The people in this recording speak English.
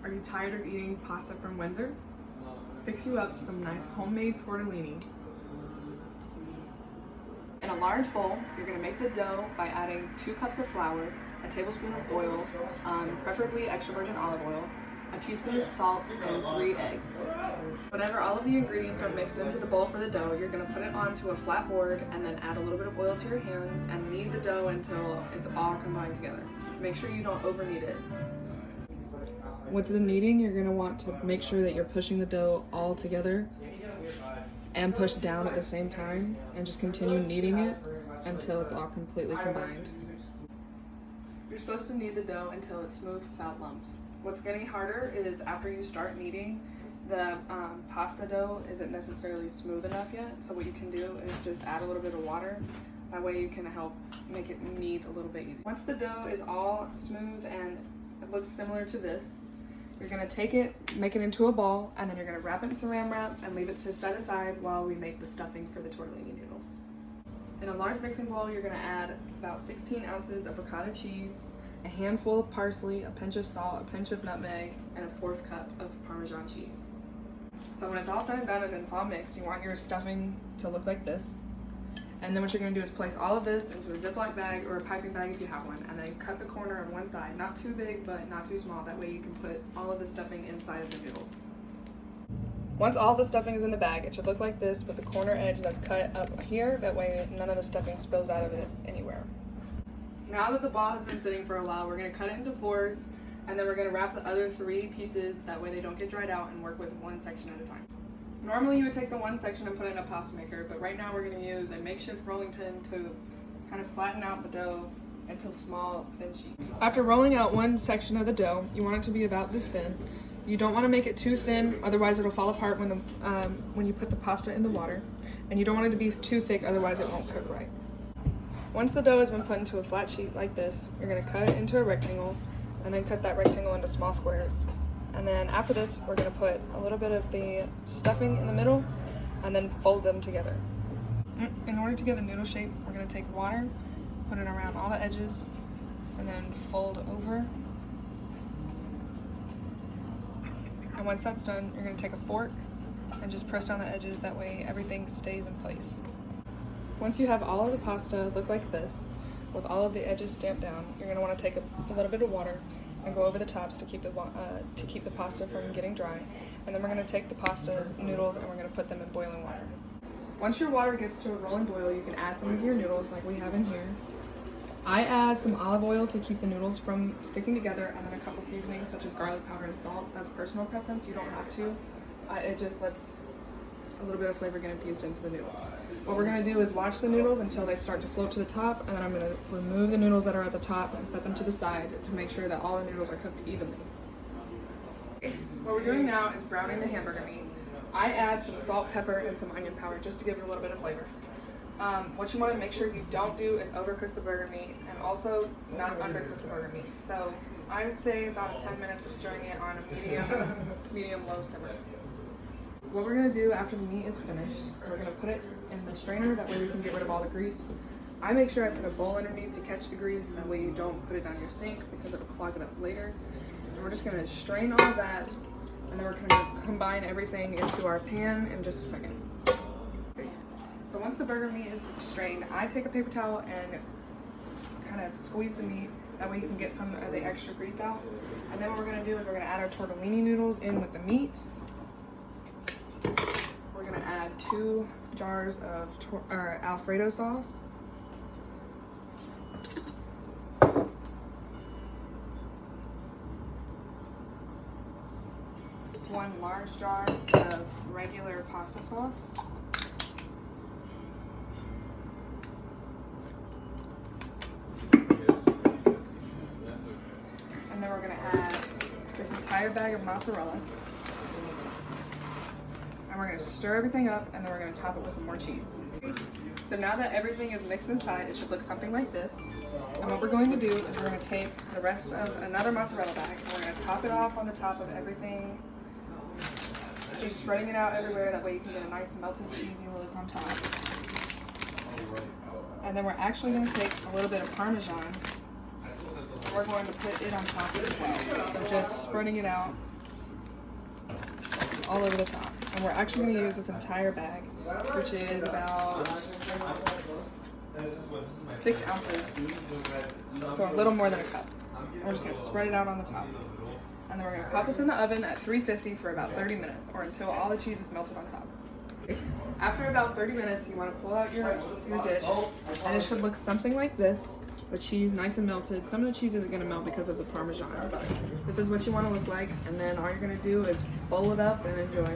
Are you tired of eating pasta from Windsor? Fix you up some nice homemade tortellini. In a large bowl, you're going to make the dough by adding 2 cups of flour, a tablespoon of oil, preferably extra virgin olive oil, a teaspoon of salt, and 3 eggs. Whenever all of the ingredients are mixed into the bowl for the dough, you're going to put it onto a flat board and then add a little bit of oil to your hands and knead the dough until it's all combined together. Make sure you don't over knead it. With the kneading, you're going to want to make sure that you're pushing the dough all together and push down at the same time, and just continue kneading it until it's all completely combined. You're supposed to knead the dough until it's smooth without lumps. What's getting harder is after you start kneading, the pasta dough isn't necessarily smooth enough yet, so what you can do is just add a little bit of water. That way you can help make it knead a little bit easier. Once the dough is all smooth and it looks similar to this, you're going to take it, make it into a ball, and then you're going to wrap it in saran wrap and leave it to set aside while we make the stuffing for the tortellini noodles. In a large mixing bowl, you're going to add about 16 ounces of ricotta cheese, a handful of parsley, a pinch of salt, a pinch of nutmeg, and a 1/4 cup of Parmesan cheese. So when it's all said and done and it's all mixed, you want your stuffing to look like this. And then what you're going to do is place all of this into a Ziploc bag or a piping bag if you have one, and then cut the corner on one side, not too big but not too small. That way you can put all of the stuffing inside of the noodles. Once all the stuffing is in the bag, it should look like this with the corner edge that's cut up here. That way none of the stuffing spills out of it anywhere. Now that the ball has been sitting for a while, we're going to cut it into 4s, and then we're going to wrap the other 3 pieces. That way they don't get dried out, and work with one section at a time. Normally you would take the one section and put it in a pasta maker, but right now we're going to use a makeshift rolling pin to kind of flatten out the dough into small, thin sheets. After rolling out one section of the dough, you want it to be about this thin. You don't want to make it too thin, otherwise it'll fall apart when you put the pasta in the water. And you don't want it to be too thick, otherwise it won't cook right. Once the dough has been put into a flat sheet like this, you're going to cut it into a rectangle, and then cut that rectangle into small squares. And then after this, we're going to put a little bit of the stuffing in the middle and then fold them together. In order to get the noodle shape, we're going to take water, put it around all the edges, and then fold over. And once that's done, you're going to take a fork and just press down the edges. That way everything stays in place. Once you have all of the pasta look like this, with all of the edges stamped down, you're going to want to take a little bit of water and go over the tops to keep the pasta from getting dry. And then we're going to take the pasta noodles and we're going to put them in boiling water. Once your water gets to a rolling boil, you can add some of your noodles like we have in here. I add some olive oil to keep the noodles from sticking together, and then a couple seasonings such as garlic powder and salt. That's personal preference, you don't have to. It just lets a little bit of flavor get infused into the noodles. What we're going to do is watch the noodles until they start to float to the top, and then I'm going to remove the noodles that are at the top and set them to the side to make sure that all the noodles are cooked evenly. What we're doing now is browning the hamburger meat. I add some salt, pepper, and some onion powder just to give it a little bit of flavor. What you want to make sure you don't do is overcook the burger meat, and also not undercook the burger meat. So I would say about 10 minutes of stirring it on a medium-low simmer. What we're going to do after the meat is finished is we're going to put it in the strainer. That way we can get rid of all the grease. I make sure I put a bowl underneath to catch the grease. That way you don't put it on your sink because it'll clog it up later. So we're just going to strain all of that, and then we're going to combine everything into our pan in just a second. Okay. So once the burger meat is strained, I take a paper towel and kind of squeeze the meat. That way you can get some of the extra grease out. And then what we're going to do is we're going to add our tortellini noodles in with the meat. We're going to add 2 jars of Alfredo sauce. One large jar of regular pasta sauce. And then we're going to add this entire bag of mozzarella. And we're going to stir everything up, and then we're going to top it with some more cheese. So now that everything is mixed inside, it should look something like this. And what we're going to do is we're going to take the rest of another mozzarella bag, and we're going to top it off on the top of everything, just spreading it out everywhere. That way you can get a nice melted cheesy look on top. And then we're actually going to take a little bit of Parmesan. We're going to put it on top as well. So just spreading it out all over the top. And we're actually going to use this entire bag, which is about 6 ounces, so a little more than a cup. And we're just going to spread it out on the top. And then we're going to pop this in the oven at 350 for about 30 minutes, or until all the cheese is melted on top. After about 30 minutes, you want to pull out your dish, and it should look something like this. The cheese nice and melted. Some of the cheese isn't going to melt because of the Parmesan, but this is what you want to look like. And then all you're going to do is bowl it up and enjoy.